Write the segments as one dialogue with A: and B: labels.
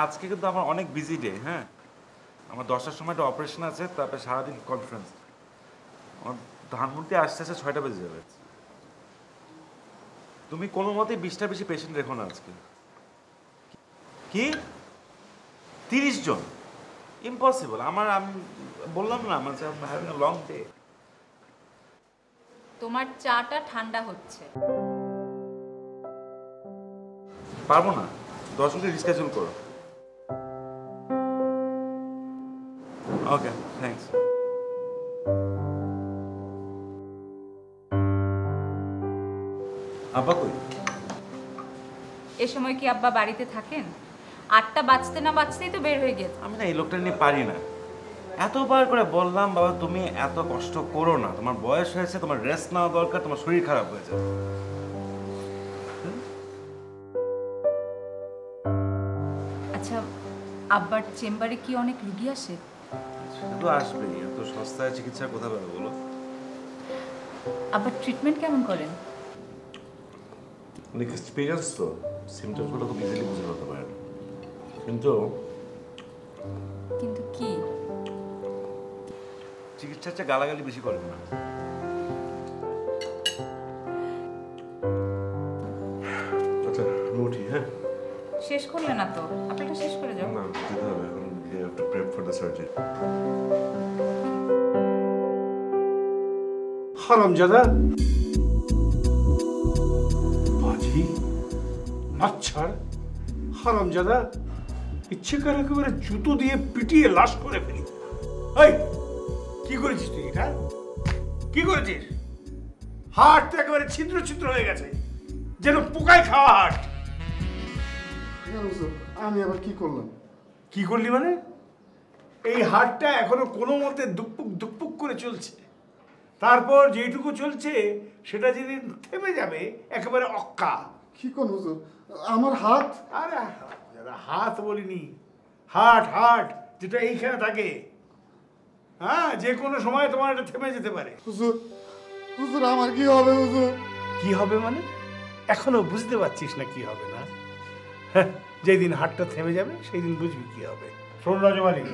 A: আজকে কিন্তু আমার অনেক বিজি ডে। হ্যাঁ, আমার 10টার সময় একটা অপারেশন আছে, তারপরে সারাদিন কনফারেন্স। আমার ধানমন্ডি আসতে আসতে 6টা বেজে যাবে। তুমি কোনো মতেই 20টা বেশি পেশেন্ট রেখো না আজকে। কি 30 জন? ইম্পসিবল। আমি বললাম না আমার হ্যাভিং আ লং ডে।
B: তোমার চাটা ঠান্ডা হচ্ছে।
A: পারবো না, 10 মিনিট রিস্কেজুল করো। ওকে, থ্যাঙ্কস। আব্বা কই?
B: এ সময় কি আব্বা বাড়িতে থাকেন? 8টা বাজতে না বাজতেই তো বের হয়ে গেছে।
A: আমি না এই লোকটা নিয়ে পারি না। এতবার করে বললাম বাবা তুমি এত কষ্ট করো না, তোমার বয়স হয়েছে, তোমার রেস্ট নেওয়া দরকার, তোমার শরীর খারাপ হয়ে যাবে।
B: আচ্ছা, আব্বার চেম্বারে কি অনেক রুগী আসে?
A: সেটা তো আসবেই, এত সস্তায় চিকিৎসা কোথা পাবে বলো?
B: আব্বার ট্রিটমেন্ট কেমন করেন?
A: অনেক এক্সপিরিয়েন্স তো, সিমটমসগুলো খুব ইজিলি বুঝে নিতে পারেন। কিন্তু
B: কিন্তু কি?
A: চিকিৎসার চেয়ে গালাগালি বেশি করেন না। আচ্ছা রুটি, হ্যাঁ
B: শেষ করলে না তো? আপনারটা শেষ করে যাও।
A: না, যেতে হবে এখন। We have to prep for the surgery.
C: হারামজাদা, বাজি, আচ্ছা হারামজাদা, ইচ্ছে করে একেবারে জুতো দিয়ে পিটিয়ে লাশ করে ফেলি। এই কি করেছিস তুই? এটা কি করেছিস? হাট তো একেবারে ছিদ্র ছিদ্র হয়ে গেছে, যেন পোকায় খাওয়া হাট।
D: আমি আবার কি করলাম?
C: কি করলি মানে? এই হাটটা এখনো কোনো মতে দুপুক দুপুক করে চলছে। তারপর যেটুকু চলছে সেটা যেদিন থেমে যাবে একেবারে অক্কা।
D: কি কোন হুজুর, আমার হাত?
C: আরে হাত বলিনি, হাট হাট যেটা এইখানে থাকে। হ্যাঁ, যে কোনো সময় তোমার এটা থেমে যেতে পারে।
D: হুজুর, হুজুর আমার কি হবে হুজুর?
C: কি হবে মানে? এখনো বুঝতে পারছিস না কি হবে না? হ্যাঁ, যেদিন হাটটা থেমে যাবে সেই দিন বুঝবি কি হবে। শোন রাজমালি,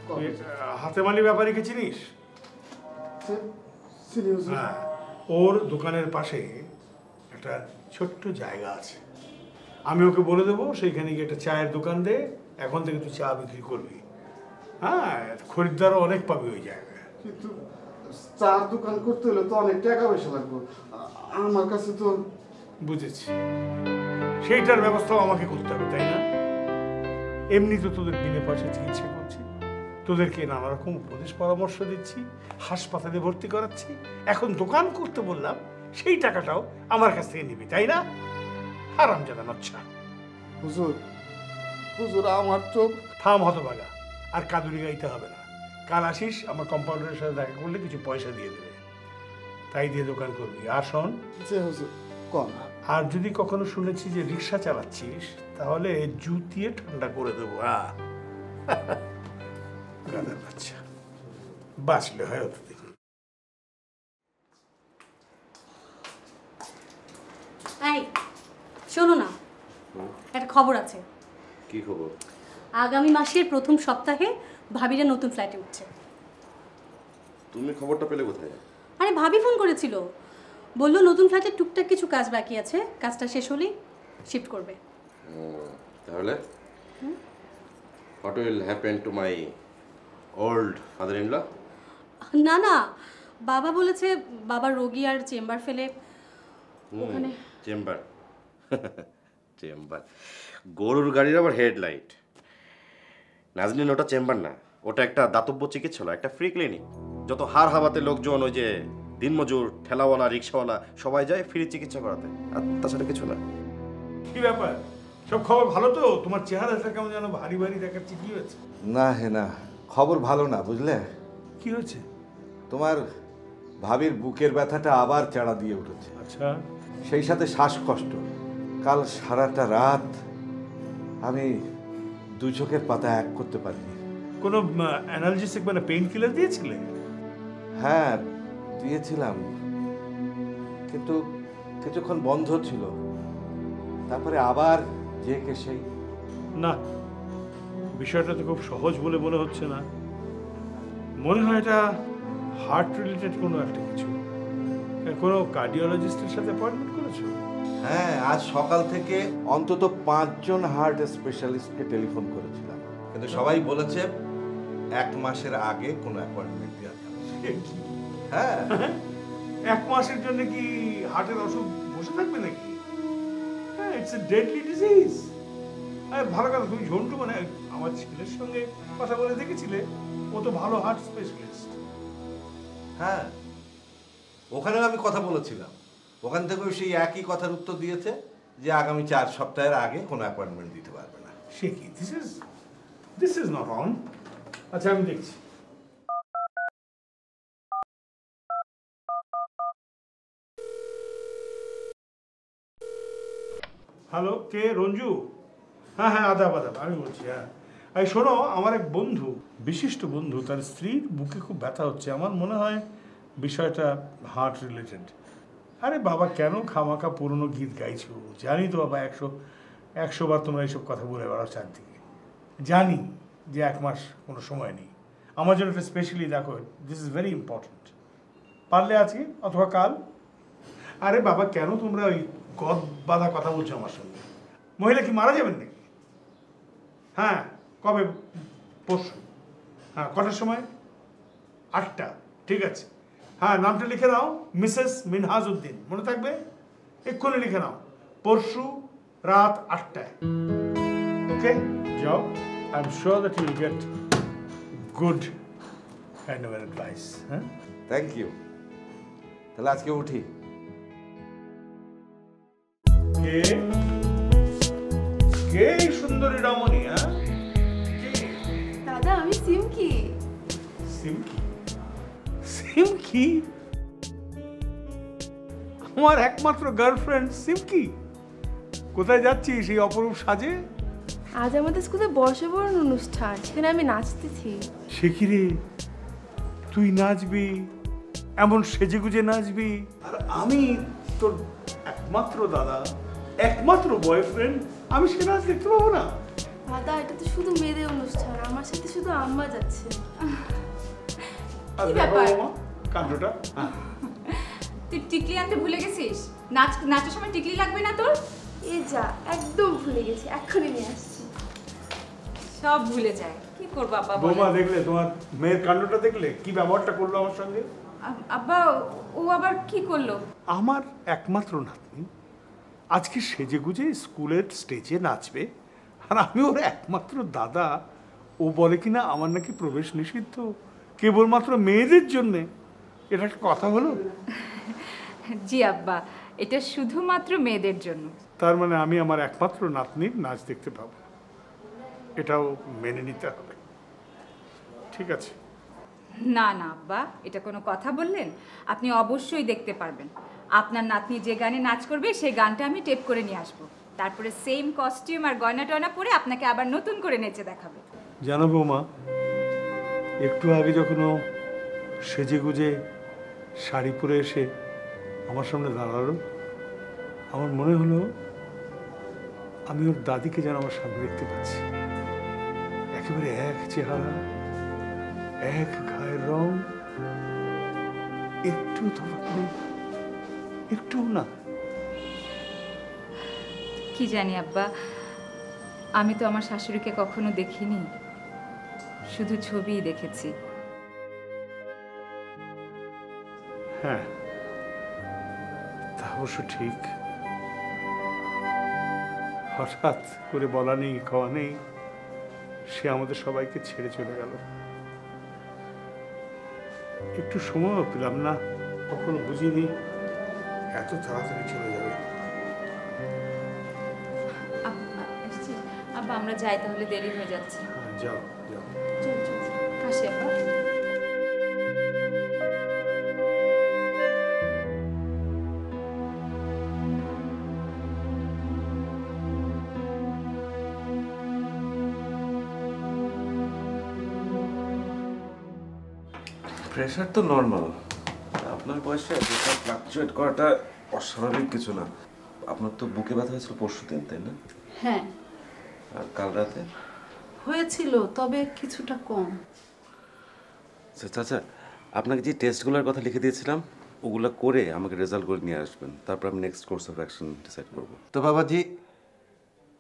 C: তুই হাতেমালি ব্যাপারীকে চিনিস?
D: চিনি হুজুর।
C: হ্যাঁ, ওর দোকানের পাশে একটা ছোট্ট জায়গা আছে। আমি ওকে বলে দেবো সেইখানে গিয়ে একটা চায়ের দোকান দে, এখন থেকে তুই চা বিক্রি করবি। হ্যাঁ, খরিদ্দারও অনেক পাবি ওই জায়গায়।
D: কিন্তু চার দোকান করতে হলে তো অনেক টাকা পয়সা লাগবে, আমার কাছে তো।
C: বুঝেছি, সেইটার ব্যবস্থাও আমাকে করতে হবে, তাই না? এমনি তো তোদের বিনা পয়সা চিকিৎসা করছি, তোদেরকে নানা রকম উপদেশ পরামর্শ দিচ্ছি, হাসপাতালে ভর্তি করাচ্ছি। এখন দোকান করতে বললাম, সেই টাকাটাও আমার কাছ থেকে নিবি, তাই না? হারামজাদা নচ্ছা।
D: হুজুর, হুজুর আমার চোখ।
C: থাম হতভাগা, আর কাদুরি গাইতে হবে না। কাল আসিস, আমার কম্পাউন্ডারের সাথে দেখা করলে কিছু পয়সা দিয়ে দেবে, তাই দিয়ে দোকান করবি। আর শোন,
D: যে হুজুর কম।
C: আর যদি কখনো শুনেছি যে রিক্সা চালাচ্ছিস, তাহলে জুতিয়ে ঠান্ডা করে দেবো। গাদার বাচ্চা, বাঁচলে হয় অত দেখি।
E: এই শোনো না, একটা খবর আছে।
A: কি খবর?
E: আগামী মাসের প্রথম সপ্তাহে ভাবিরা নতুন ফ্ল্যাটে উঠছে।
F: তুমি খবরটা পেলে কোথায়?
E: আরে ভাবি ফোন করেছিল, বললো নতুন ফ্ল্যাটে টুকটাক কিছু কাজ বাকি আছে, কাজটা শেষ হলেই শিফট করবে।
F: তাহলে what will happen to my old father in law?
E: না না, বাবা বলেছে বাবার রোগী আর চেম্বার ফেলে ওখানে।
F: চেম্বার? চেম্বার গরুর গাড়ির আবার হেডলাইট। নাজনীন, ওটা চেম্বার না, ওটা একটা দাতব্য চিকিৎসালয়, একটা ফ্রি ক্লিনিক। যত হার হাবাতে লোকজন, ওই যে দিনমজুর, ঠেলাওয়ালা, রিক্সাওয়ালা, সবাই যায় ফ্রি চিকিৎসা করাতে, আর তাছাড়া কিছু না।
C: কি ব্যাপার, সব খবর ভালো তো? তোমার চেহারাটা কেমন যেন ভারী ভারী দেখাচ্ছে, কি হয়েছে?
G: না হে না, খবর ভালো না, বুঝলে?
C: কি হয়েছে?
G: তোমার ভাবির বুকের ব্যথাটা আবার চাড়া দিয়ে উঠেছে।
C: আচ্ছা,
G: সেই সাথে শ্বাসকষ্ট। কাল সারাটা রাত আমি দুই চোখের পাতা এক করতে পারিনি।
C: কোনো অ্যানালজেসিক মানে পেইন কিলার দিয়েছিলে?
G: হ্যাঁ দিয়েছিলাম, কিন্তু কিছুক্ষণ বন্ধ ছিল, তারপরে আবার যে কে সেই।
C: না, বিষয়টা তো খুব সহজ বলে মনে হচ্ছে না। মনে হয় এটা হার্ট রিলেটেড কোনো একটা কিছু। কোনো কার্ডিওলজিস্টের সাথে অ্যাপয়েন্টমেন্ট করেছো?
G: হ্যাঁ, আজ সকাল থেকে অন্তত 5 জন হার্ট স্পেশালিস্টকে টেলিফোন করেছিলাম, কিন্তু সবাই বলেছে 1 মাসের আগে কোনো অ্যাপয়েন্টমেন্ট দেওয়া যাবে। হ্যাঁ,
C: 1 মাসের জন্য কি হার্টের অসুখ বসে থাকবে নাকি? হ্যাঁ, ইটস এ ডেডলি ডিজিজ। ভালো কথা, তুমি ঝন্টু মানে আমার ছেলের সঙ্গে কথা বলে দেখেছিলে, ও তো ভালো হার্ট স্পেশালিস্ট।
G: হ্যাঁ, ওখানেও আমি কথা বলেছিলাম, ওখান থেকেও সেই একই কথার উত্তর দিয়েছে যে আগামী 4 সপ্তাহের আগে কোনো অ্যাপয়েন্টমেন্ট দিতে পারবে না।
C: সে কি, দিস ইজ নট অন। আচ্ছা, আমি দেখছি। হ্যালো, কে? রঞ্জু? হ্যাঁ হ্যাঁ, আদাব আদাব, আমি বলছি। হ্যাঁ, এই শোনো, আমার এক বন্ধু, বিশিষ্ট বন্ধু, তার স্ত্রীর বুকে খুব ব্যথা হচ্ছে। আমার মনে হয় বিষয়টা হার্ট রিলেটেড। আরে বাবা, কেন খামাখা পুরনো গীত গাইছো? জানি তো বাবা, 100 বার তোমরা এইসব কথা বলে বেড়াও চারদিকে। জানি যে 1 মাস কোনো সময় নেই। আমার জন্য একটা স্পেশালি দেখো, দিস ইজ ভেরি ইম্পর্টেন্ট। পারলে আজকে অথবা কাল। আরে বাবা, কেন তোমরা ওই গদ বাঁধা কথা বলছো আমার সঙ্গে? মহিলা কি মারা যাবেন নাকি? হ্যাঁ, কবে? পরশু। হ্যাঁ, কটার সময়? 8টা, ঠিক আছে। হ্যাঁ, নামটা লিখে নাও, মিসেস মিনহাজ উদ্দিন, মনে থাকবে? এক্ষুনি লিখে নাও, পরশু রাত 8টায়। ওকে, যাও। I am sure that Yule get good kind of advice. হ্যাঁ,
G: থ্যাংক ইউ। তাহলে আজকে উঠি।
C: কে কে এই সুন্দরী রমণী? হ্যাঁ,
H: দাদা, আমি সিমকি।
C: সিমকি? সিমকি? আমার একমাত্র গার্লফ্রেন্ড সিমকি? কোথায় যাচ্ছিস এই অপরূপ সাজে?
H: আজ আমাদের স্কুলে বর্ষবরণ অনুষ্ঠান, সেখানে আমি নাচতেছি।
C: সে কি রে, তুই নাচবি? এমন সেজেগুজে নাচবি? আর আমি তোর একমাত্র দাদা, একমাত্র বয়ফ্রেন্ড, আমি সে নাচ দেখতে পাবো না?
H: দাদা, এটা তো শুধু মেয়েদের অনুষ্ঠান, আমার সাথে শুধু আম্মা যাচ্ছে।
C: আর
B: কি
C: দেখো
B: ব্যাপার?
C: বাবা, কাণ্ডটা। হ্যাঁ,
B: তুই টিকলি আনতে ভুলে গেছিস? নাচের সময় টিকলি লাগবে না তোর?
H: এ যা, একদম ভুলে গেছি, এক্ষুনি নিয়ে আসছি।
B: সব ভুলে যায়, কি করবো আব্বা?
C: বৌমা, দেখলে তোমার মেয়ের কাণ্ডটা? দেখলে কি ব্যবহারটা করলো আমার সঙ্গে?
B: আব্বা, ও আবার কি করলো?
C: আমার একমাত্র নাতনি আজকে সেজেগুজে স্কুলের স্টেজে নাচবে, আর আমি ওর একমাত্র দাদা। ও বলে কিনা আমার নাকি প্রবেশ নিষিদ্ধ, কেবলমাত্র মেয়েদের জন্যে। এটা একটা কথা হলো?
B: জি আব্বা, এটা শুধুমাত্র মেয়েদের জন্য।
C: তার মানে আমি আমার একমাত্র নাতনির নাচ দেখতে পাবো, এটাও মেনে নিতে হবে। ঠিক আছে।
B: না না আব্বা, এটা কোনো কথা বললেন? আপনি অবশ্যই দেখতে পারবেন। আপনার নাতনি যে গানে নাচ করবে সেই গানটা আমি টেপ করে নিয়ে আসবো, তারপরে সেম কস্টিউম আর গয়না টয়না পরে আপনাকে আবার নতুন করে নেচে দেখাবে।
C: জানো বৌমা, একটু আগে যখন ও সেজেগুজে শাড়ি পরে এসে আমার সামনে দাঁড়ালো, আমার মনে হলো আমি ওর দাদিকে যেন আমার সামনে দেখতে পাচ্ছি। একেবারে এক চেহারা, এক গায়ের রং, একটু তফাৎ নেই, একটু না।
B: কি জানি আব্বা, আমি তো আমার শাশুড়িকে কখনো দেখিনি, শুধু ছবিই দেখেছি।
C: হ্যাঁ, তা অবশ্য ঠিক। হঠাৎ করে বলা নেই খাওয়া নেই, সে আমাদের সবাইকে ছেড়ে চলে গেল। একটু সময়ও পেলাম না, কখনো বুঝিনি এত তাড়াতাড়ি চলে যাবে।
B: আব্বা, আমরা যাই তাহলে, দেরি হয়ে যাচ্ছে।
C: হ্যাঁ, যাও যাও।
B: আসি আব্বা।
A: প্রেশার তো নর্মাল। আপনার বয়সে প্রেশার ফ্লাকচুয়েট করাটা অস্বাভাবিক কিছু না। আপনার তো বুকে ব্যথা হয়েছিল পরশুদিন, তাই না?
E: হ্যাঁ,
A: আর কাল রাতে?
E: হয়েছিল, তবে কিছুটা কম।
A: চাচা, আপনাকে যে টেস্টগুলোর কথা লিখে দিয়েছিলাম ওগুলো করে আমাকে রেজাল্ট করে নিয়ে আসবেন, তারপর আমি next course of action decide করব।
G: তো বাবাজি,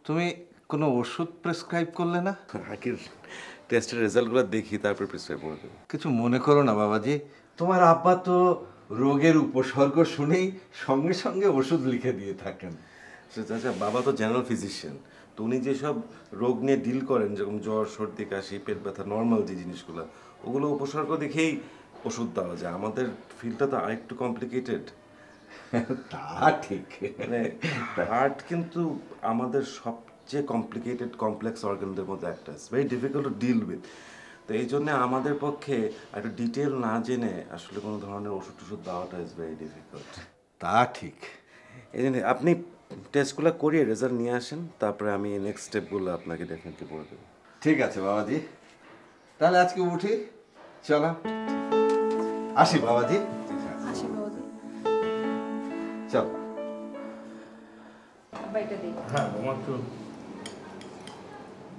G: তুমি কোনো ওষুধ প্রেসক্রাইব করলে না?
A: আগের টেস্টের রেজাল্টগুলো দেখি তারপর প্রেসক্রাইব করে দেবো।
G: কিছু মনে করো না বাবাজি, তোমার আব্বা তো রোগের উপসর্গ শুনেই সঙ্গে সঙ্গে ওষুধ লিখে দিয়ে থাকেন।
A: চাচা, বাবা তো জেনারেল ফিজিশিয়ান, তো উনি যেসব রোগ নিয়ে ডিল করেন, যেরকম জ্বর, সর্দি, কাশি, পেট ব্যথা, নর্মাল যে জিনিসগুলো, ওগুলো উপসর্গ দেখেই ওষুধ দেওয়া যায়। আমাদের ফিল্ডটা তো আরেকটু কমপ্লিকেটেড।
G: তা ঠিক,
A: মানে হার্ট কিন্তু আমাদের সবচেয়ে কমপ্লিকেটেড কমপ্লেক্স অর্গানদের মধ্যে একটা, very difficult to deal with. তো এই জন্য আমাদের পক্ষে একটু ডিটেল না জেনে আসলে কোনো ধরনের ওষুধ টষুধ দেওয়াটা ইজ ভেরি ডিফিকাল্ট।
G: তা ঠিক।
A: এই জন্য আপনি টেস্টগুলো করিয়ে রেজাল্ট নিয়ে আসেন, তারপরে আমি নেক্সট স্টেপগুলো আপনাকে ডেফিনেটলি বলে দেবো।
G: ঠিক আছে বাবাজি, তাহলে আজকে উঠি, চলো আসি বাবাজি।
E: আসি বাবাজি।
G: চলো।
B: আব্বা এটা দিই।
C: হ্যাঁ তোমার তো।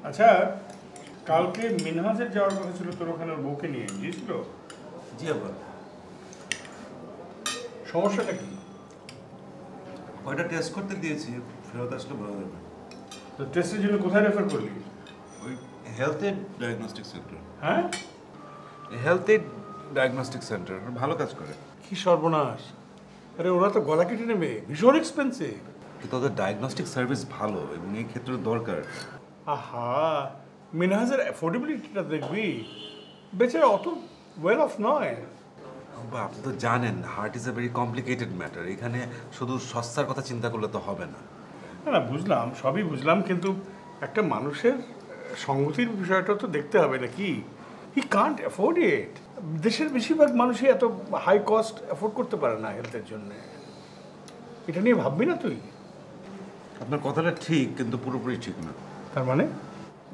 C: আচ্ছা, কালকে মিনহাজের যাওয়ার কথা ছিল তোর ওখানে, ওর বউকে নিয়ে গিয়েছিল?
A: জি আবার
C: সমস্যাটা কি?
A: ওইটা টেস্ট করতে দিয়েছি, ফেরত আসলে ভালো যাবে।
C: তো টেস্টের জন্য কোথায় রেফার করলি?
A: ওই হেলথ এড ডায়াগনস্টিক সেন্টার।
C: হ্যাঁ,
A: হেলথ এড ডায়াগনস্টিক সেন্টার ভালো কাজ করে।
C: কি সর্বনাশ! আরে ওরা তো গলা কেটে নেবে, ভীষণ এক্সপেন্সিভ।
A: কিন্তু ওদের ডায়াগনস্টিক সার্ভিস ভালো এবং এই ক্ষেত্রে দরকার।
C: আহা, মিনহাজের অ্যাফোর্ডেবিলিটিটা দেখবি, বেচারা অত ওয়েল অফ নয়।
A: বা আপনি তো জানেন heart is a very complicated matter, এখানে শুধু সস্তার কথা চিন্তা করলে তো হবে না।
C: না না, বুঝলাম, সবই বুঝলাম, কিন্তু একটা মানুষের সঙ্গতির বিষয়টা তো দেখতে হবে নাকি? হি কান্ট অ্যাফোর্ড ইট। দেশের বেশিরভাগ মানুষই এত হাই কস্ট অ্যাফোর্ড করতে পারে না হেলথের জন্য। এটা নিয়ে ভাববি না তুই?
A: আপনার কথাটা ঠিক, কিন্তু পুরোপুরি ঠিক না।
C: তার মানে?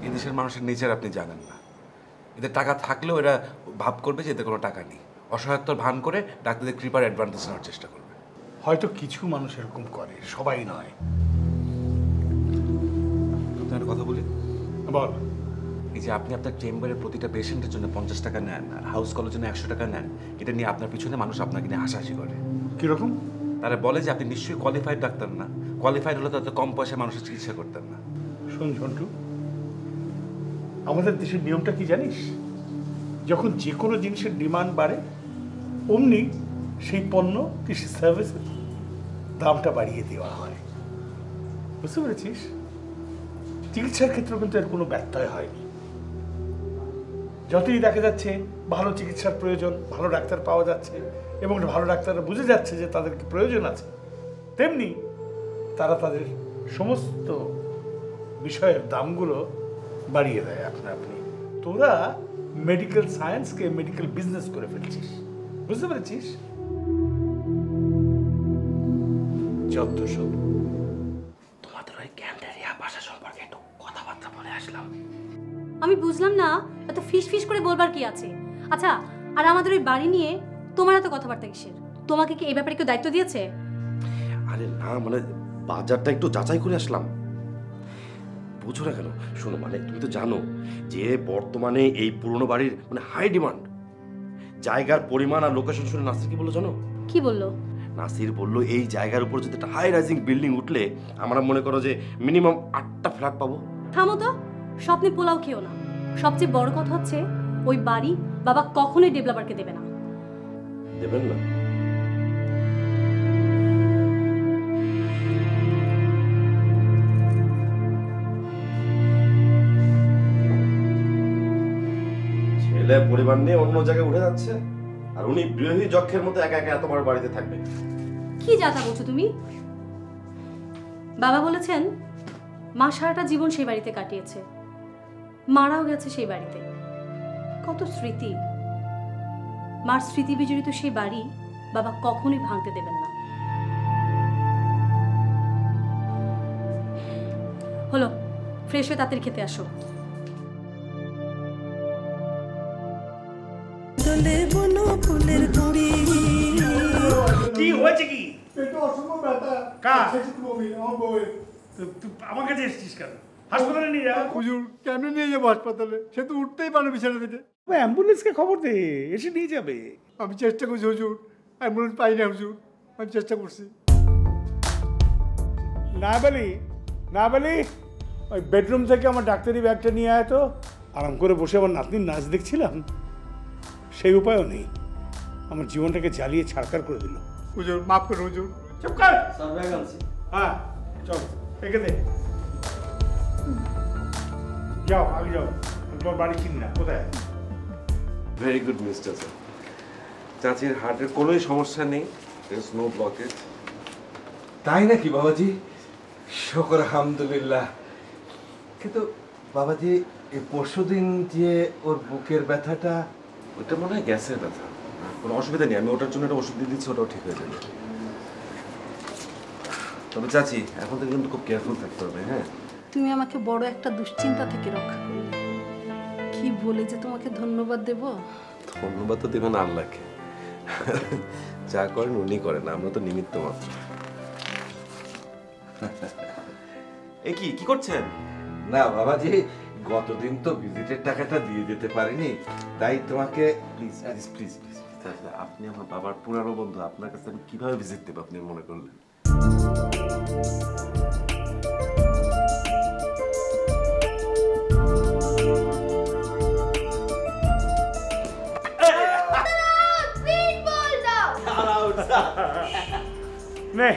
A: এই দেশের মানুষের নেচার আপনি জানেন না। এদের টাকা থাকলেও এরা ভাব করবে যে এদের কোনো টাকা নেই, অসহায়ত্বর ভান করে ডাক্তারদের কৃপার অ্যাডভান্টেজ নেওয়ার চেষ্টা করবে।
C: হয়তো কিছু মানুষ এরকম করে, সবাই নয়।
A: আপনার একটা কথা বলি,
C: বল।
A: এই যে আপনি আপনার চেম্বারে প্রতিটা পেশেন্টের জন্য 50 টাকা নেন আর হাউস কলের জন্য 100 টাকা নেন, এটা নিয়ে আপনার পিছনে মানুষ আপনাকে নিয়ে হাসাহাসি করে।
C: কীরকম?
A: তারা বলে যে আপনি নিশ্চয়ই কোয়ালিফাইড ডাক্তার না, কোয়ালিফাইড হলে তো এত কম পয়সায় মানুষের চিকিৎসা করতেন না।
C: শোন ঝন্টু, আমাদের দেশের নিয়মটা কি জানিস? যখন যে কোনো জিনিসের ডিমান্ড বাড়ে, অমনি সেই পণ্য কৃষি সার্ভিসের দামটা বাড়িয়ে দেওয়া হয়। বুঝতে পেরেছিস? চিকিৎসার ক্ষেত্রে কিন্তু এর কোনো ব্যত্যয় হয়নি। যতই দেখা যাচ্ছে ভালো চিকিৎসার প্রয়োজন, ভালো ডাক্তার পাওয়া যাচ্ছে এবং ভালো ডাক্তাররা বুঝে যাচ্ছে যে তাদেরকে প্রয়োজন আছে, তেমনি তারা তাদের সমস্ত বিষয়ের দামগুলো বাড়িয়ে দেয় আপনা আপনি। তোরা মেডিকেল সায়েন্সকে মেডিকেল বিজনেস করে ফেলছিস, বুঝতে পেরেছিস? যত সব
F: তোমাদের ওই ক্যান্ডারিয়া ভাষা সম্পর্কে একটু কথাবার্তা বলে আসলাম।
E: আমি বুঝলাম না এত ফিস ফিস করে বলবার কি আছে। আচ্ছা, আর আমাদের ওই বাড়ি নিয়ে তোমার এত কথাবার্তা কিসের? তোমাকে কি এই ব্যাপারে কেউ দায়িত্ব দিয়েছে?
F: আরে না, মানে বাজারটা একটু যাচাই করে আসলাম। বুঝো না কেন? শোনো, মানে তুমি তো জানো যে বর্তমানে এই পুরনো বাড়ির মানে হাই ডিমান্ড। জায়গার পরিমাণ আর লোকেশন শুনে নাসির কি বললো জানো?
E: কি বললো?
F: নাসির বললো এই জায়গার উপর যদি একটা হাই রাইজিং বিল্ডিং উঠলে আমরা মনে করো যে মিনিমাম 8টা ফ্ল্যাট পাবো।
E: থামো তো, স্বপ্নে পোলাও খেও না। সবচেয়ে বড় কথা হচ্ছে ওই বাড়ি বাবা কখনোই ডেভেলপারকে দেবে না।
F: দেবেন না? ছেলে পরিবার নিয়ে অন্য জায়গায় উঠে যাচ্ছে আর উনি বিরোহী যক্ষের মতো একা একা এত বড় বাড়িতে থাকবে।
E: কি যাতা বলছো তুমি? বাবা বলেছেন মা সারাটা জীবন সেই বাড়িতে কাটিয়েছে, মারাও গেছে সেই বাড়িতে। কত স্মৃতি, মার স্মৃতি বিজড়িত সেই বাড়ি বাবা কখনোই ভাঙতে দেবেন না। হলো, ফ্রেশ হয়ে তাড়াতাড়ি খেতে আসো।
C: কি হয়েছে? কি
D: পেটে অসম্ভব ব্যথা।
C: কার?
D: বমি, আমার বউয়ের।
C: তুই আমার কাছে এসেছিস কেন? হাসপাতালে নিয়ে যা।
I: হুজুর কেমনে নিয়ে যাবো হাসপাতালে? সে তো উঠতেই পারে বিছানা থেকে।
C: অ্যাম্বুলেন্সকে খবর দে, এসে নিয়ে যাবে।
I: আমি চেষ্টা করছি হুজুর, অ্যাম্বুলেন্স পাই না হুজুর, আমি চেষ্টা করছি।
C: না বলি ওই বেডরুম থেকে আমার ডাক্তারি ব্যাগটা নিয়ে আয় তো। আরাম করে বসে আমার নাতনির নাচ দেখছিলাম, সেই উপায়ও নেই। আমার জীবনটাকে জ্বালিয়ে ছাড়কার করে দিল।
I: হুজুর মাফ করুন হুজুর।
C: চুপ কর। হ্যাঁ চল, একে দে। যাও আগে যাও, তোমার বাড়ি চিনি না, কোথায়?
A: ভেরি গুড নিউজ চাচা। চাচির হার্টের কোনোই সমস্যা নেই, নো ব্লকেজ।
G: তাই নাকি বাবাজি? শুকর আলহামদুলিল্লাহ। কিন্তু বাবাজি এই পরশুদিন যে ওর বুকের ব্যথাটা,
A: ওইটা মনে হয় গ্যাসের ব্যথা, কোনো অসুবিধা নেই। আমি ওটার জন্য একটা ওষুধ দিয়ে দিচ্ছি, ওটাও ঠিক হয়ে যাবে। তবে চাচি এখন থেকে কিন্তু খুব কেয়ারফুল থাকতে হবে। হ্যাঁ,
J: তুমি আমাকে বড় একটা দুশ্চিন্তা থেকে রক্ষা করলে। কি বলে যে তোমাকে ধন্যবাদ দেব?
A: ধন্যবাদ তো দেবেন আল্লাহকে, যা করেন উনি করেন, আমরা তো নিমিত্ত মাত্র। এ কি করছেন?
G: না বাবাজি, গতদিন তো ভিজিটের টাকাটা দিয়ে যেতে পারিনি, তাই তোমাকে
A: প্লিজ প্লিজ প্লিজ প্লিজ, আপনি আমার বাবার পুরানো বন্ধু, আপনার কাছে আমি কিভাবে ভিজিট দেবো আপনি মনে করলেন?
C: নে,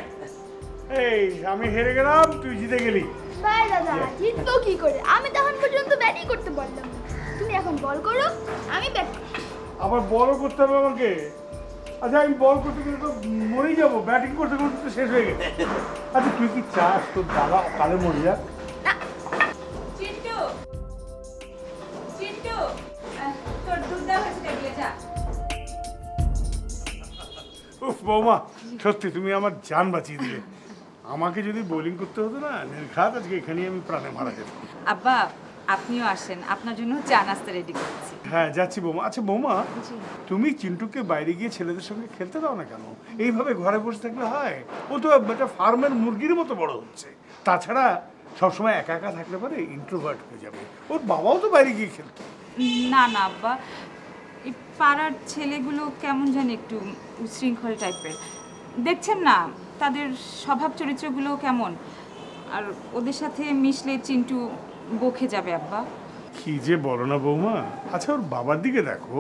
C: এই আমি হেরে গেলাম, তুই জিতে গেলি।
H: ভাই দাদা জিতবো কি করে? আমি তখন পর্যন্ত ব্যাটিং করতে পারলাম না। তুমি এখন বল করো, আমি ব্যাট।
C: আবার বলও করতে হবে আমাকে? আচ্ছা আমি বল করতে গেলে তো মরেই যাবো, ব্যাটিং করতে করতে তো শেষ হয়ে গেছে। আচ্ছা তুই কি চাস তোর দাদা কালে মরে যাক?
B: চিন্টু, চিন্টু, তোর দুধ দেওয়া হয়েছে টেবিলে, যা।
C: উফ বৌমা, সত্যি তুমি আমার জান বাঁচিয়ে দিলে। আমাকে যদি বোলিং করতে হতো না, নির্ঘাত আজকে এখানেই আমি প্রাণে মারা যেতাম।
B: আব্বা আপনিও আসেন, আপনার জন্য চা নাস্তা রেডি করছি।
C: হ্যাঁ যাচ্ছি বৌমা। আচ্ছা বৌমা, তুমি চিন্টুকে বাইরে গিয়ে ছেলেদের সঙ্গে খেলতে দাও না কেন? এইভাবে ঘরে বসে থাকলে হয়? ও তো একটা ফার্মের মুরগির মতো বড় হচ্ছে। তাছাড়া সবসময় একা একা থাকলে পরে ইন্ট্রোভার্ট হয়ে যাবে। ওর বাবাও তো বাইরে গিয়ে খেলতো।
B: না না আব্বা, এই পাড়ার ছেলেগুলো কেমন জানি একটু উশৃঙ্খল টাইপের, দেখছেন না তাদের স্বভাব চরিত্রগুলো কেমন, আর ওদের সাথে মিশলে চিন্টু বকে যাবে আব্বা।
C: কি যে বলো না বৌমা। আচ্ছা ওর বাবার দিকে দেখো,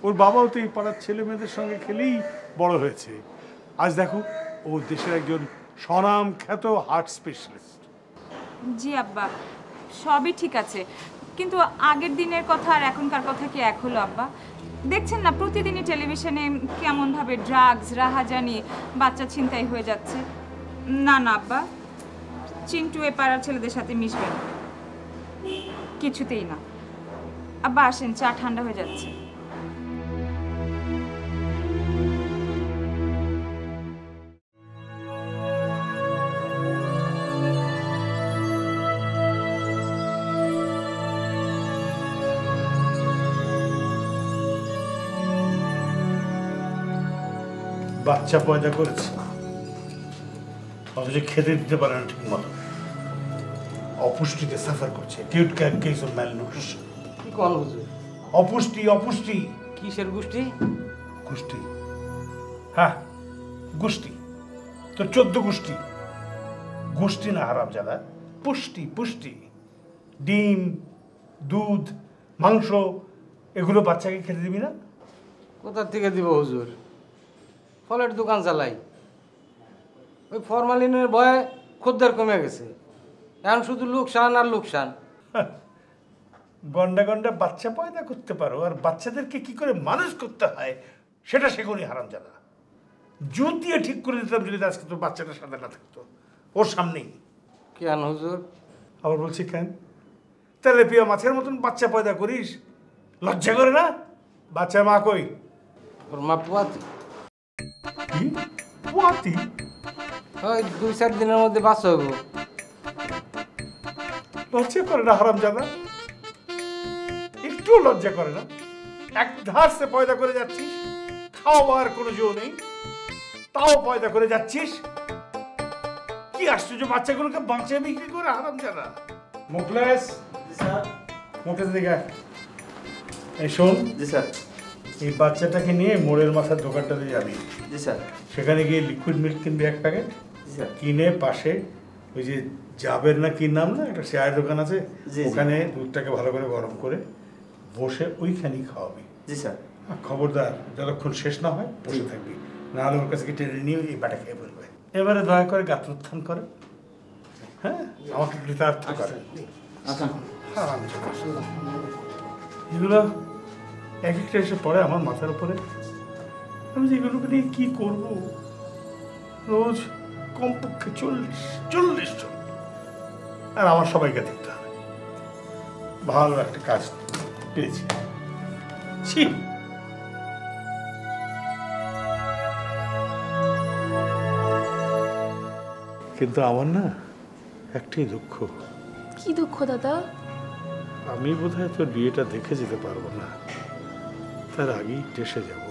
C: ওর বাবাও তো এই পাড়ার ছেলে মেয়েদের সঙ্গে খেলেই বড় হয়েছে। আজ দেখো ও দেশের একজন স্বনাম খ্যাত হার্ট স্পেশালিস্ট।
B: জি আব্বা, সবই ঠিক আছে, কিন্তু আগের দিনের কথা আর এখনকার কথা কি এক হলো আব্বা? দেখছেন না প্রতিদিনই টেলিভিশনে কেমনভাবে ড্রাগস, রাহাজানি, বাচ্চা ছিনতাই হয়ে যাচ্ছে। না না আব্বা, চিন্টু এ পাড়ার ছেলেদের সাথে মিশবে না, কিছুতেই না। আব্বা আসেন, চা ঠান্ডা হয়ে যাচ্ছে।
C: বাচ্চা পয়দা করেছে, অথচ খেতে দিতে পারে না ঠিক মতো, অপুষ্টিতে সাফার করছে। Cute case of malnutrition.
K: কি কোন হুজুর?
C: অপুষ্টি, অপুষ্টি।
K: কিসের গোষ্ঠী?
C: গোষ্ঠী, হ্যাঁ গোষ্ঠী, তো 14 গোষ্ঠী। গোষ্ঠী না হারাম জাদা, পুষ্টি পুষ্টি। ডিম, দুধ, মাংস, এগুলো বাচ্চাকে খেতে দিবি না?
K: কোথা থেকে দিব হুজুর? ফলের দোকান চালাই, ওই ফরমালিনের ভয়ে খদ্দের কমে গেছে, এখন শুধু লোকসান আর লোকসান।
C: গন্ডা গন্ডা বাচ্চা পয়দা করতে পারো, আর বাচ্চাদেরকে কি করে মানুষ করতে হয় সেটা শেখনি হারাম জাদা। জুতিয়ে ঠিক করে দিতাম যদি আজকে তো বাচ্চাটার সাথে না থাকতো, ওর সামনেই।
K: কেন হুজুর?
C: আবার বলছি কেন? তাহলে পিয়া মাছের মতন বাচ্চা পয়দা করিস, লজ্জা করে না? বাচ্চার মা কই?
K: ওর মা পুয়াতি।
C: কি পুয়াতি?
K: ওই 2-4 দিনের মধ্যে বাচ্চা হইব।
C: লজ্জা করে না হারাম জাদা? একটু লজ্জা করে না? এক ধার সে পয়দা করে যাচ্ছিস, খাওয়ার কোনো জো নেই, তাও পয়দা করে যাচ্ছিস। কি আশ্চর্য, বাচ্চাগুলোকে বাঁচিয়ে বিক্রি করে হারাম জাদা। মুখলেস স্যার, মুখলেস দিকে এই শোন।
L: জি স্যার।
C: এই বাচ্চাটাকে নিয়ে মোড়ের মাথার দোকানটাতে যাবি।
L: জি স্যার।
C: সেখানে গিয়ে লিকুইড মিল্ক কিনবি 1 প্যাকেট।
L: জি স্যার।
C: কিনে পাশে ওই যে জাবের না কি নাম না একটা চায়ের দোকান আছে, ওখানে দুধটাকে ভালো করে গরম করে বসে ওইখানেই খাওয়াবি।
L: জি স্যার।
C: আর খবরদার যতক্ষণ শেষ না হয় বসে থাকবি, নাহলে ওর কাছে টেনে নিয়ে এই বাটা খেয়ে ফেলবে। এবারে দয়া করে গাত্রোত্থান করে, হ্যাঁ, আমাকে কৃতার্থ করে। এগুলো এক একটা এসে পড়ে আমার মাথার উপরে। আমি যে এগুলোকে নিয়ে কী করবো? রোজ কমপক্ষে 40 জন, আর আমার সবাইকে দেখতে হবে। ভালো একটা কাজ পেয়েছি। ছি, কিন্তু আমার না একটাই দুঃখ।
H: কি দুঃখ দাদা?
C: আমি বোধহয় তোর বিয়েটা দেখে যেতে পারবো না, তার আগেই দেশে যাব।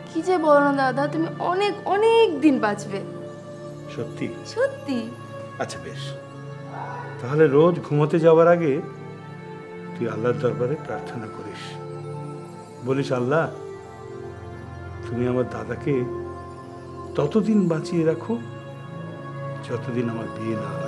H: কি যে বলো না দাদা, তুমি অনেক অনেক দিন বাঁচবে।
C: সত্যি?
H: সত্যি।
C: আচ্ছা বেশ, তাহলে রোজ ঘুমোতে যাওয়ার আগে তুই আল্লাহর দরবারে প্রার্থনা করিস, বলিস আল্লাহ তুমি আমার দাদাকে ততদিন বাঁচিয়ে রাখো যতদিন আমার বিয়ে না হয়।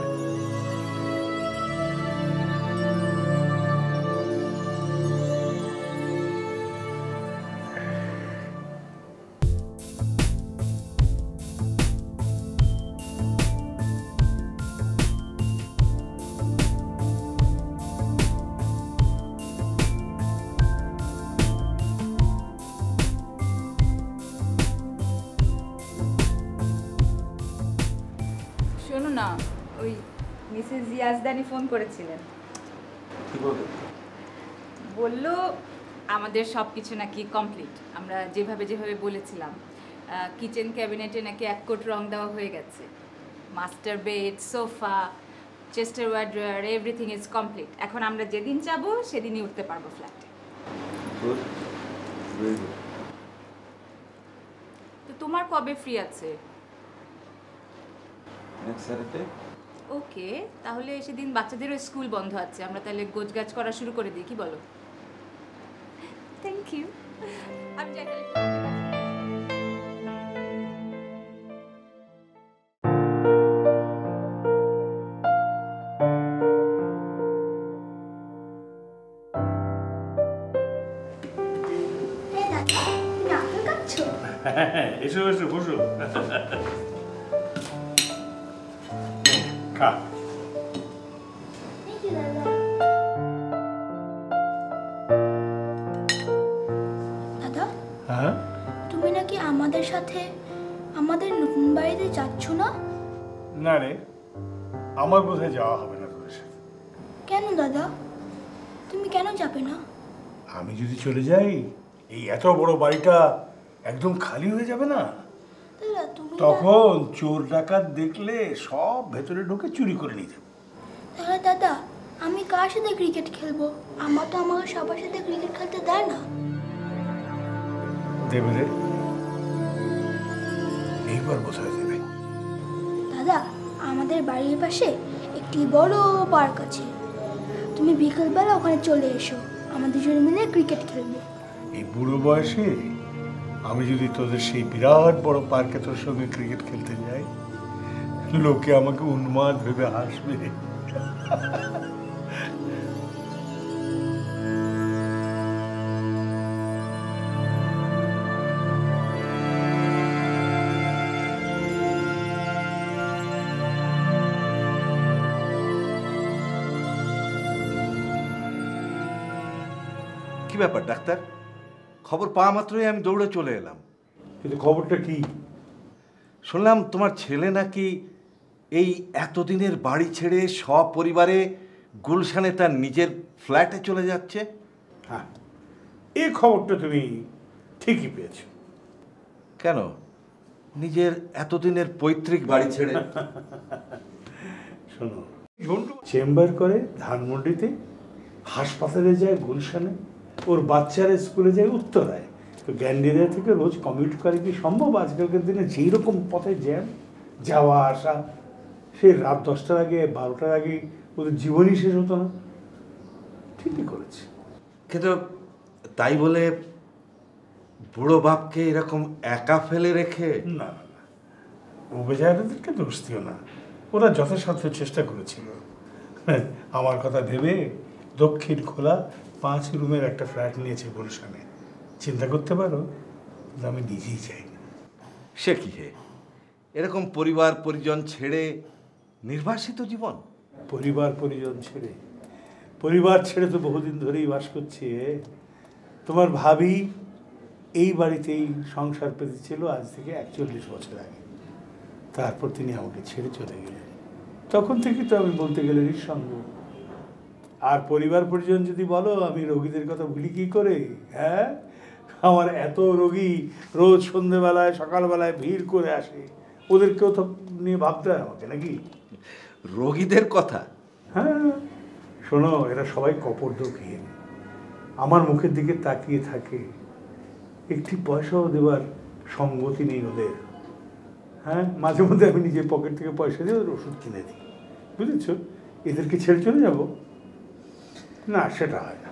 B: শোনো না, ওই মিসেস জিয়াজদানি ফোন করেছিলেন।
A: কি বলে?
B: বললো আমাদের সব কিছু নাকি কমপ্লিট, আমরা যেভাবে যেভাবে বলেছিলাম। কিচেন ক্যাবিনেটে নাকি 1 কোট রং দেওয়া হয়ে গেছে, master bed, sofa, chester drawer, everything is complete. এখন আমরা যেদিন যাব সেদিনই উঠতে পারবো ফ্ল্যাটে। তো তোমার কবে ফ্রি আছে? ওকে, তাহলে সেদিন বাচ্চাদেরও স্কুল বন্ধ আছে, আমরা তাহলে গোছগাছ করা শুরু করে দিই, কি বলো? Thank you. আমি যাই তাহলে।
C: এসো এসো, বসো, খা।
H: দাদা,
C: হ্যাঁ,
H: তুমি নাকি আমাদের সাথে আমাদের নতুন বাড়িতে যাচ্ছ না?
C: না রে, আমার বোধহয় যাওয়া হবে না তোদের সাথে।
H: কেন দাদা, তুমি কেন যাবে না?
C: আমি যদি চলে যাই এই এত বড় বাড়িটা একদম খালি হয়ে যাবে না?
H: দাদা তুমি
C: তখন চোর ডাকাত দেখলে সব ভেতরে ঢুকে চুরি করে নিয়ে যাবে।
H: তাহলে দাদা আমি কার সাথে ক্রিকেট খেলবো? আমার তো আমাকে সবার সাথে ক্রিকেট খেলতে দেয় না।
C: দেবে রে, এইবার বোঝায় দেবে।
H: দাদা আমাদের বাড়ির পাশে একটি বড় পার্ক আছে, তুমি বিকেলবেলা ওখানে চলে এসো, আমাদের দুজনে মিলে ক্রিকেট খেলবো।
C: এই বুড়ো বয়সে আমি যদি তোদের সেই বিরাট বড় পার্কে তোর সঙ্গে ক্রিকেট খেলতে যাই, লোকে আমাকে উন্মাদ ভেবে হাসবে।
G: কি ব্যাপার ডাক্তার? খবর পাওয়া মাত্রই আমি দৌড়ে চলে এলাম।
C: কিন্তু খবরটা কি?
G: শুনলাম তোমার ছেলে নাকি এই এতদিনের বাড়ি ছেড়ে সপরিবারে গুলশানে তার নিজের ফ্ল্যাটে চলে যাচ্ছে।
C: হ্যাঁ, এই খবরটা তুমি ঠিকই পেয়েছো।
G: কেন নিজের এতদিনের পৈতৃক বাড়ি ছেড়ে?
C: শোনো, চেম্বার করে ধানমন্ডিতে, হাসপাতালে যায় গুলশানে, ওর বাচ্চারা স্কুলে যায় উত্তরায়, তো গ্যান্ডিরিয়া থেকে রোজ কমিউট করে কি সম্ভব? আজকালকার দিনে যেই রকম পথে জ্যাম, যাওয়া আসা, সে রাত 10টার আগে 12টার আগে ওদের জীবনই শেষ হতো না। ঠিকই করেছে।
G: কিন্তু তাই বলে বুড়ো বাপকে এরকম একা ফেলে রেখে?
C: না না না, ও বেচারাদেরকে দোষ দিও না, ওরা যথাসাধ্য চেষ্টা করেছিল। আমার কথা ভেবে দক্ষিণ খোলা 5 রুমের একটা ফ্ল্যাট নিয়েছে গুলশানে। চিন্তা করতে পারো, কিন্তু আমি নিজেই চাই না।
G: সে কি হে, এরকম পরিবার পরিজন ছেড়ে নির্বাসিত জীবন?
C: পরিবার পরিজন ছেড়ে, পরিবার ছেড়ে তো বহুদিন ধরেই বাস করছি। তোমার ভাবি এই বাড়িতেই সংসার পেতেছিল আজ থেকে 41 বছর আগে। তারপর তিনি আমাকে ছেড়ে চলে গেলেন। তখন থেকে তো আমি বলতে গেলে নিঃসঙ্গ। আর পরিবার পরিজন যদি বলো, আমি রোগীদের কথা ভুলি কি করে? হ্যাঁ, আমার এত রোগী রোজ সন্ধেবেলায় সকালবেলায় ভিড় করে আসে, ওদেরকেও তো নিয়ে ভাবতে হয় আমাকে, নাকি?
G: রোগীদের কথা?
C: হ্যাঁ, শোনো, এরা সবাই কপর্দকহীন, আমার মুখের দিকে তাকিয়ে থাকে, একটি পয়সাও দেওয়ার সঙ্গতি নেই ওদের। হ্যাঁ, মাঝে মধ্যে আমি নিজের পকেট থেকে পয়সা দিয়ে ওদের ওষুধ কিনে দিই, বুঝেছ? এদেরকে ছেড়ে চলে যাব না, সেটা হয় না।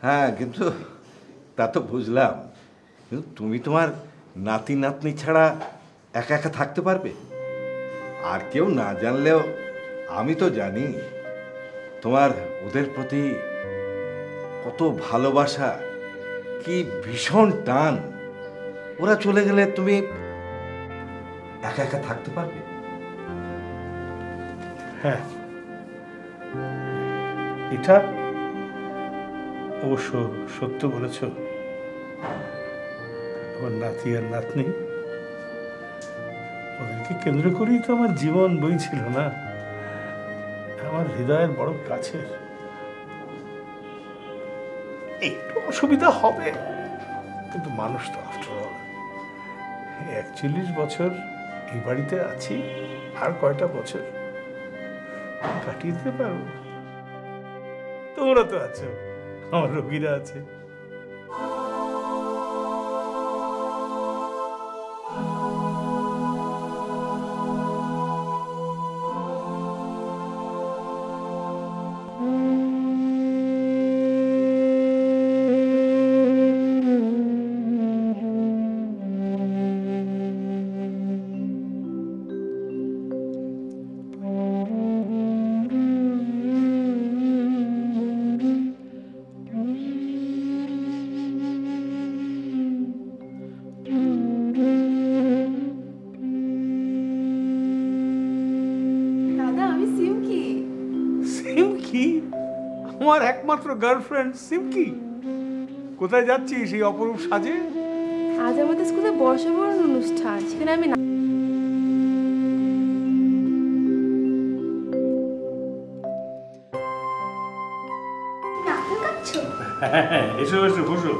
G: হ্যাঁ, কিন্তু তা তো বুঝলাম, কিন্তু তুমি তোমার নাতি নাতনি ছাড়া একা একা থাকতে পারবে? আর কেউ না জানলেও আমি তো জানি তোমার ওদের প্রতি কত ভালোবাসা, কি ভীষণ টান। ওরা চলে গেলে তুমি একা একা থাকতে পারবে?
C: হ্যাঁ, এটা অবশ্য সত্য বলেছ। আমার নাতি আর নাতনি, ওদেরকে কেন্দ্র করেই তো আমার জীবন বইছিল না, আমার হৃদয়ের বড় কাছের। একটু অসুবিধা হবে, কিন্তু মানুষ তো আফটার অল। 41 বছর এই বাড়িতে আছি, আর কয়টা বছর কাটিয়ে দিতে পারবো। তোমরা তো আছো, আমার রোগীরা আছে। আমার একমাত্র গার্লফ্রেন্ড সিমকি, কোথায় যাচ্ছিস এই অপরূপ সাজে?
L: আজ আমাদের স্কুলে বর্ষবরণ অনুষ্ঠান, সেখানে আমি
C: এসো এসো, বসো।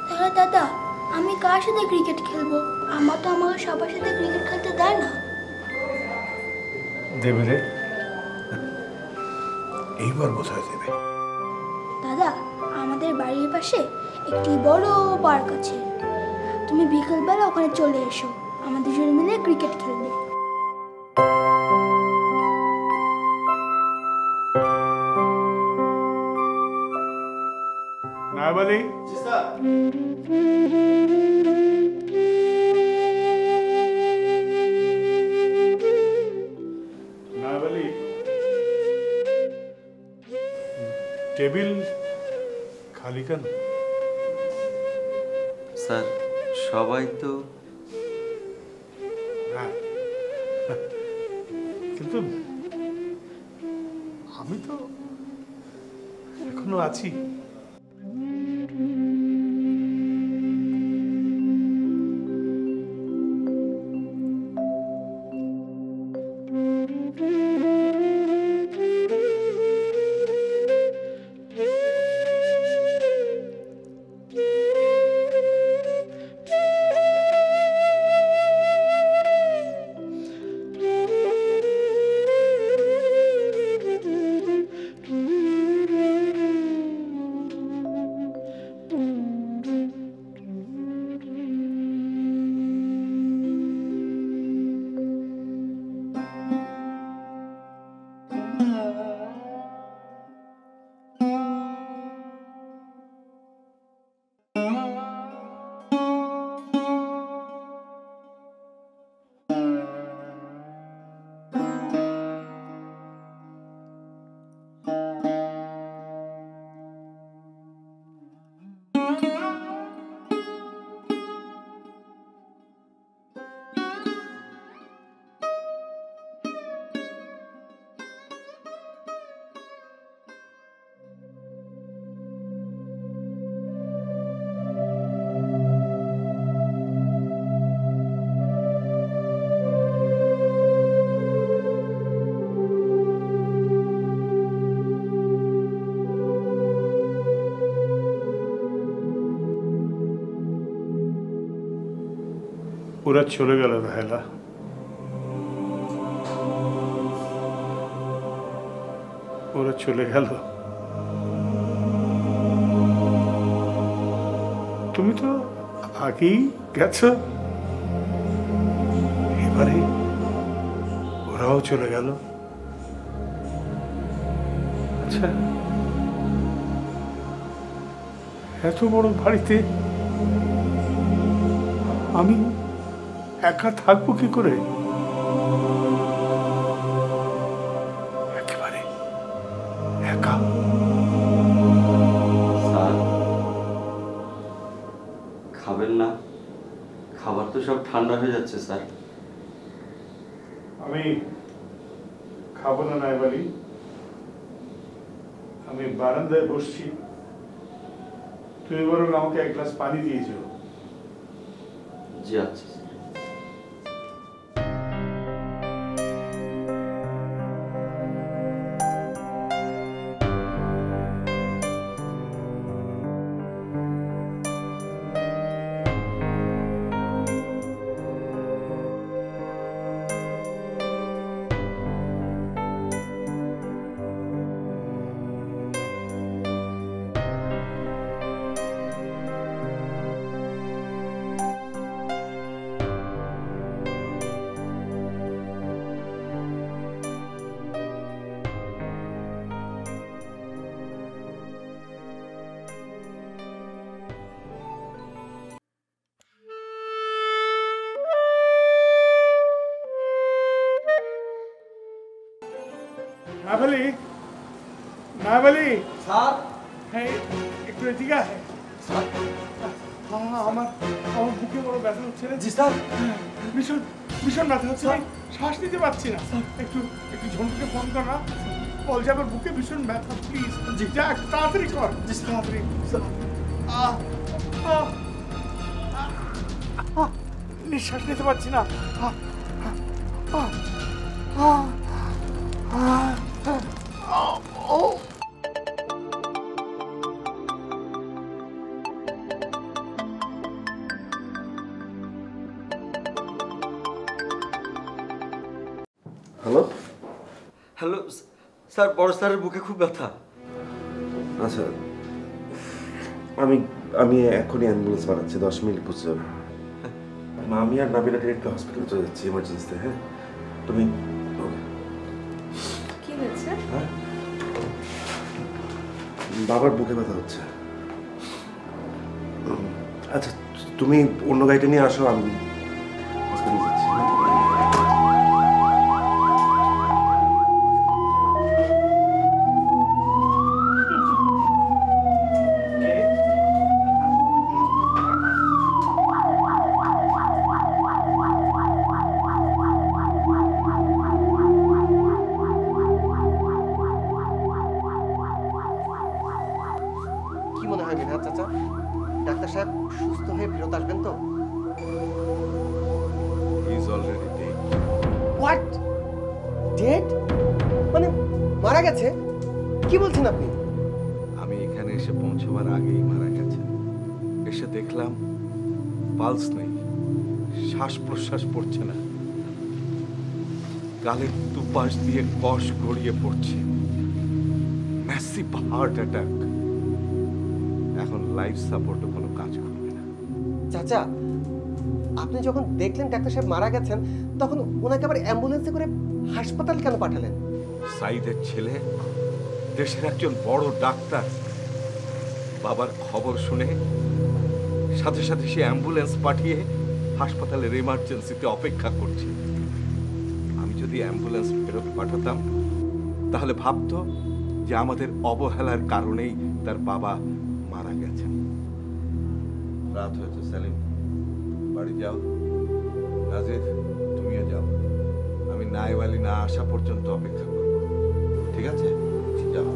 H: তাহলে দাদা, আমি কার সাথে ক্রিকেট খেলবো? আমার তো আমাকে সবার সাথে ক্রিকেট খেলতে দেয় না।
C: দেবে রে, এইবার বোধহয় দেবে।
H: দাদা, আমাদের বাড়ির পাশে একটি বড় পার্ক আছে, তুমি বিকেলবেলা ওখানে চলে এসো, আমাদের দুজন মিলে ক্রিকেট খেলবো।
C: নায়াবালি, নায়াবালি, টেবিল খালি কেন?
M: স্যার, সবাই তো।
C: হ্যাঁ, কিন্তু আমি তো এখনো আছি। ওরা চলে গেল রাহেলা। ওরা চলে গেল। তুমি তো আগেই গেছো, এবারে ওরাও চলে গেল। আচ্ছা, এত বড় বাড়িতে আমি একা থাকবো কি করে? একেবারে একা।
M: স্যার, খাবেন না? খাবার তো সব ঠান্ডা হয়ে যাচ্ছে স্যার।
C: আমি খাবো না নাইবালি, আমি বারান্দায় বসছি, তুমি বরং আমাকে এক গ্লাস পানি দিয়েছো।
M: জি আচ্ছা।
C: নাইবালি, নাইবালি
K: স্যার,
C: হ্যাঁ একটু এদিকে আয়। আমার বুকে বড় ব্যথা হচ্ছে রে।
K: জি স্যার।
C: ভীষণ ভীষণ ব্যথা হচ্ছে, শ্বাস নিতে পারছি না। একটু একটু ঝন্টুকে ফোন কর না, বল যে আমার বুকে ভীষণ ব্যথা, প্লিজ। জি যা, একটু তাড়াতাড়ি কর। জি তাড়াতাড়ি। নিঃশ্বাস নিতে পারছি না।
A: হ্যালো
M: হ্যালো স্যার, বড় স্যারের বুকে খুব ব্যথা।
A: আচ্ছা, আমি আমি এখনই অ্যাম্বুলেন্স বানাচ্ছি, 10 মিনিট পৌঁছে যাবে। আমি আর নাবিলা ডিরেক্টলি হসপিটালে চলে যাচ্ছি এমার্জেন্সিতে। হ্যাঁ, তুমি
B: কি হয়েছে?
A: হ্যাঁ, বাবার বুকে ব্যথা হচ্ছে। আচ্ছা, তুমি অন্য গাড়িটা নিয়ে আসো, আমি হসপিটালে যাচ্ছি।
N: কি মনে হয় বিধান চাচা, ডাক্তার সাহেব সুস্থ হয়ে ফেরত আসবেন তো?
G: Is already dead.
N: What? Dead? মানে মারা গেছে? কি বলছেন আপনি?
G: আমি এখানে এসে পৌঁছবার আগেই মারা গেছে। এসে দেখলাম পালস নেই, শ্বাস প্রশ্বাস পড়ছে না, গালের দুপাশ দিয়ে কষ গড়িয়ে পড়ছে, ম্যাসিভ হার্ট অ্যাটাক। এখন লাইফ সাপোর্টও কোনো কাজ করবে না।
N: চাচা, আপনি যখন দেখলেন ডাক্তার সাহেব মারা গেছেন, তখন ওনাকে আবার অ্যাম্বুলেন্সে করে হাসপাতাল কেন পাঠালেন?
G: সাইদের ছেলে দেশের একজন বড় ডাক্তার, বাবার খবর শুনে সাথে সাথে সে অ্যাম্বুলেন্স পাঠিয়ে হাসপাতালের এমার্জেন্সিতে অপেক্ষা করছে। আমি যদি অ্যাম্বুলেন্স ফেরত পাঠাতাম তাহলে ভাবতো যে আমাদের অবহেলার কারণেই তার বাবা মারা গেছেন। রাত হয়েছে সেলিম, বাড়ি যাও। নাজির, তুমিও যাও। আমি নাইওয়ালি না আসা পর্যন্ত অপেক্ষা করব, ঠিক আছে? যাও।